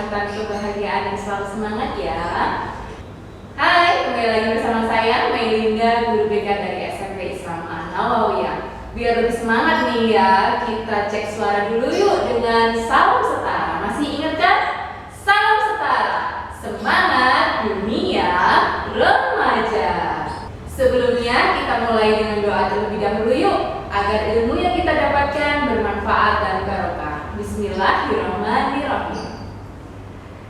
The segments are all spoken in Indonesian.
kesehatan, kebahagiaan, dan selalu semangat ya. Hai, kembali lagi bersama saya Mailinda, guru BK dari SMP Islam An-Nawawiyah. Biar lebih semangat nih ya, kita cek suara dulu yuk dengan salam setara. Masih ingat kan? Salam setara, semangat dunia remaja. Sebelumnya kita mulai dengan doa terlebih dahulu yuk, agar ilmu yang kita dapatkan bermanfaat dan barokah. Bismillahirrahmanirrahim.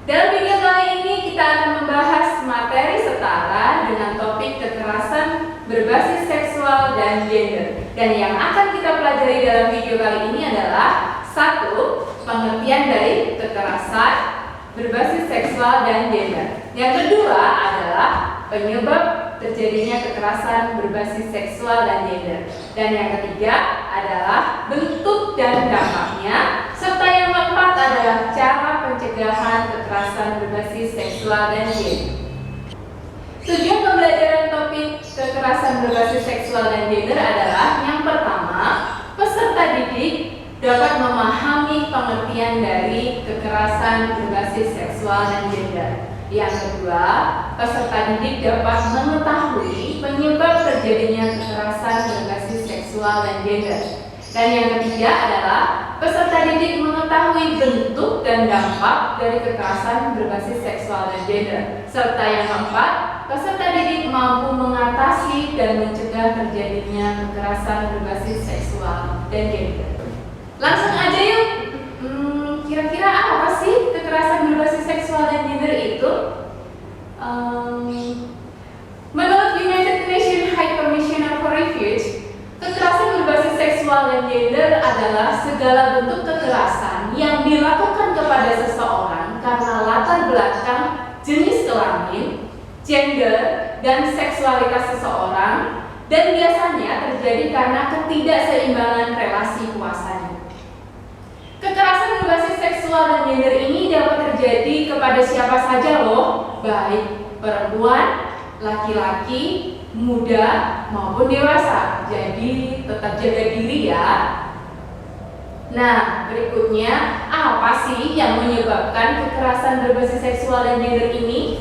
Dalam video kali ini kita akan membahas materi setara dengan topik kekerasan berbasis seksual dan gender. Dan yang akan kita pelajari dalam video kali ini adalah 1. Pengertian dari kekerasan berbasis seksual dan gender. Yang kedua adalah penyebab terjadinya kekerasan berbasis seksual dan gender. Dan yang ketiga adalah bentuk dan dampaknya. Serta yang keempat adalah cara pencegahan kekerasan berbasis seksual dan gender. Tujuan pembelajaran topik kekerasan berbasis seksual dan gender adalah yang pertama, peserta didik dapat memahami pengertian dari kekerasan berbasis seksual dan gender. Yang kedua, peserta didik dapat mengetahui penyebab terjadinya kekerasan berbasis seksual dan gender. Dan yang ketiga adalah peserta didik mengetahui bentuk dan dampak dari kekerasan berbasis seksual dan gender. Serta yang keempat, peserta didik mampu mengatasi dan mencegah terjadinya kekerasan berbasis seksual dan gender. Langsung aja yuk. Kira-kira apa sih kekerasan berbasis seksual dan gender itu? Menurut United Nations High Commissioner for Refugees, kekerasan berbasis seksual dan gender adalah segala bentuk kekerasan yang dilakukan kepada seseorang karena latar belakang, jenis kelamin, gender, dan seksualitas seseorang, dan biasanya terjadi karena ketidakseimbangan relasi kuasanya. Kekerasan berbasis seksual dan gender ini dapat terjadi kepada siapa saja loh, baik perempuan, laki-laki, muda maupun dewasa. Jadi tetap jaga diri ya. Nah, berikutnya apa sih yang menyebabkan kekerasan berbasis seksual dan gender ini?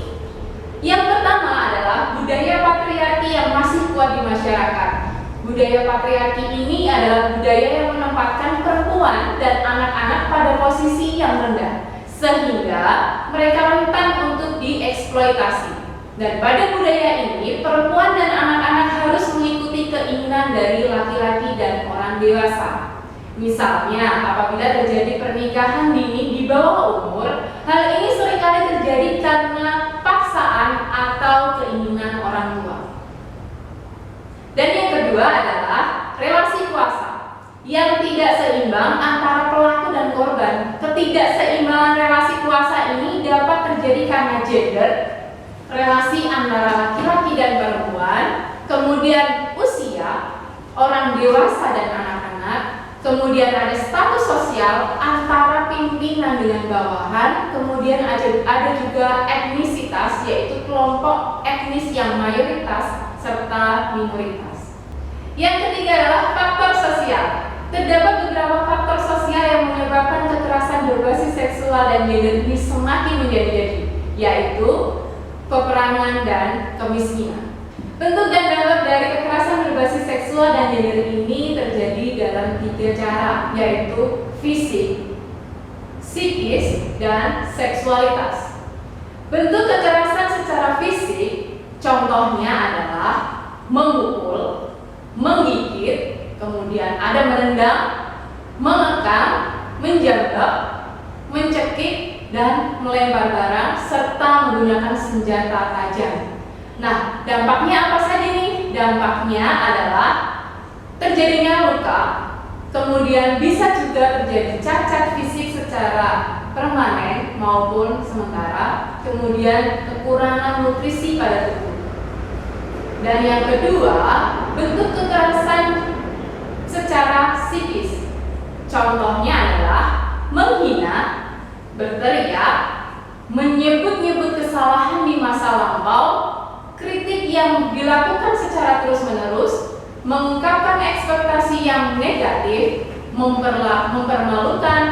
Yang pertama adalah budaya patriarki yang masih kuat di masyarakat. Budaya patriarki ini adalah budaya yang menempatkan perempuan dan anak-anak pada posisi yang rendah, sehingga mereka rentan untuk dieksploitasi. Dan pada budaya ini, perempuan dan anak-anak harus mengikuti keinginan dari laki-laki dan orang dewasa. Misalnya, apabila terjadi pernikahan dini di bawah umur, hal ini seringkali terjadi karena paksaan atau keinginan orang tua. Dan yang kedua adalah relasi kuasa yang tidak seimbang antara pelaku dan korban. Ketidakseimbangan relasi kuasa ini dapat terjadi karena gender, relasi antara laki-laki dan perempuan, kemudian usia, orang dewasa dan anak-anak, kemudian ada status sosial antara pimpinan dengan bawahan, kemudian ada juga etnisitas, yaitu kelompok etnis yang mayoritas serta minoritas. Yang ketiga adalah faktor sosial. Terdapat beberapa faktor sosial yang menyebabkan kekerasan berbasis seksual dan gender ini semakin menjadi-jadi, yaitu peperangan dan kemiskinan. Bentuk dan dampak dari kekerasan berbasis seksual dan gender ini terjadi dalam 3 cara, yaitu fisik, psikis, dan seksualitas. Bentuk kekerasan secara fisik contohnya adalah memukul, menggigit, kemudian ada menendang, mengekang, menjambak, mencekik, dan melempar barang serta menggunakan senjata tajam. Nah, dampaknya apa saja nih? Dampaknya adalah terjadinya luka, kemudian bisa juga terjadi cacat fisik secara permanen maupun sementara, kemudian kekurangan nutrisi pada tubuh. Dan yang kedua, bentuk kekerasan secara psikis. Contohnya adalah menghina, berteriak, menyebut-nyebut kesalahan di masa lampau, kritik yang dilakukan secara terus-menerus, mengungkapkan ekspektasi yang negatif, mempermalukan,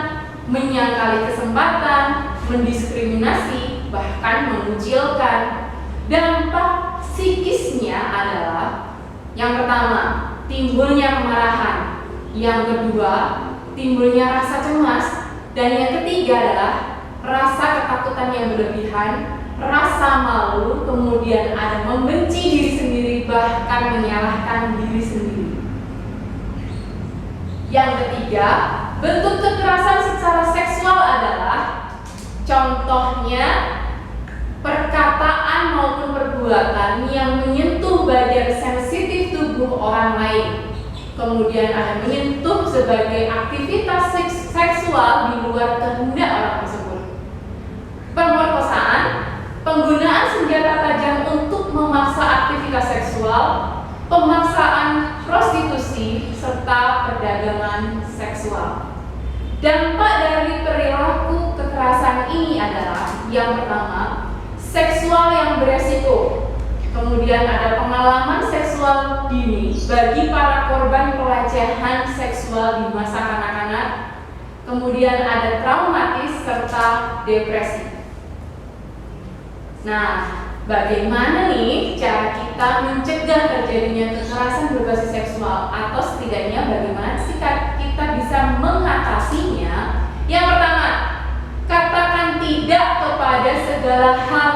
menyangkali kesempatan, mendiskriminasi, bahkan mengucilkan. Dampak psikisnya adalah yang pertama, timbulnya kemarahan. Yang kedua, timbulnya rasa cemas. Dan yang ketiga adalah rasa ketakutan yang berlebihan, rasa malu, kemudian ada membenci diri sendiri, bahkan menyalahkan diri sendiri. Yang ketiga, bentuk kekerasan secara seksual adalah contohnya perkataan maupun perbuatan yang menyentuh bagian sensitif tubuh orang lain. Kemudian ada menyentuh sebagai aktivitas seksual di luar kehendak orang tersebut. Pemerkosaan, penggunaan senjata tajam untuk memaksa aktivitas seksual, pemaksaan prostitusi, serta perdagangan seksual. Dampak dari perilaku kekerasan ini adalah yang pertama, seksual yang beresiko. Kemudian ada pengalaman seksual dini bagi para korban pelecehan seksual di masa kanak-kanak. Kemudian ada traumatis serta depresi. Nah, bagaimana nih cara kita mencegah terjadinya kekerasan berbasis seksual, atau setidaknya bagaimana sih kita bisa mengatasinya? Yang pertama, katakan tidak kepada segala hal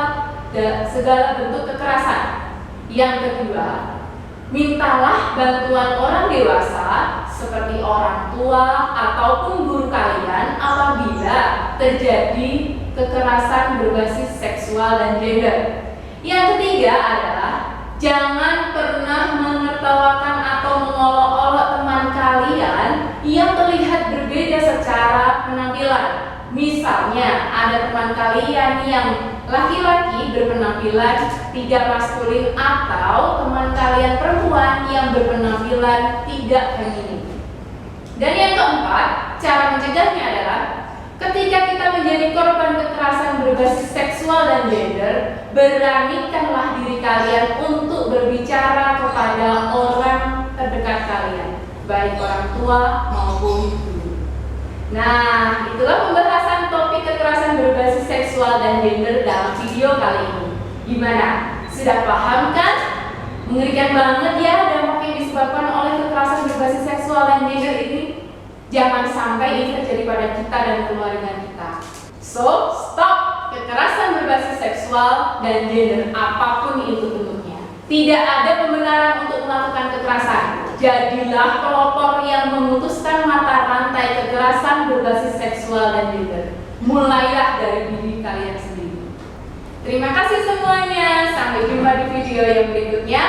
dan segala bentuk kekerasan. Yang kedua, mintalah bantuan orang dewasa seperti orang tua ataupun guru kalian apabila terjadi kekerasan berbasis seksual dan gender. Yang ketiga adalah jangan pernah menertawakan atau mengolok-olok teman kalian yang terlihat berbeda secara penampilan. Misalnya ada teman kalian yang laki-laki berpenampilan tidak maskulin, atau teman kalian perempuan yang berpenampilan tidak feminin. Dan yang keempat, cara mencegahnya adalah ketika kita menjadi korban kekerasan berbasis seksual dan gender, beranikanlah diri kalian untuk berbicara kepada orang terdekat kalian, baik orang tua maupun guru. Nah, itulah pembahasan topik kekerasan berbasis seksual dan gender dalam video kali ini. Gimana? Sudah paham kan? Mengerikan banget ya dampak yang disebabkan oleh kekerasan berbasis seksual dan gender ini. Jangan sampai ini terjadi pada kita dan keluarga kita. So, stop kekerasan berbasis seksual dan gender apapun itu bentuknya. Tidak ada pembenaran untuk melakukan kekerasan. Jadilah pelopor yang memutuskan mata rantai kekerasan berbasis seksual dan gender. Mulailah dari diri kalian sendiri. Terima kasih semuanya. Sampai jumpa di video yang berikutnya.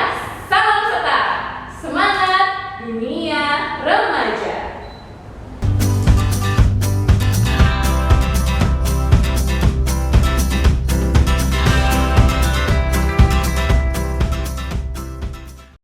Salam setara. Semangat dunia remaja.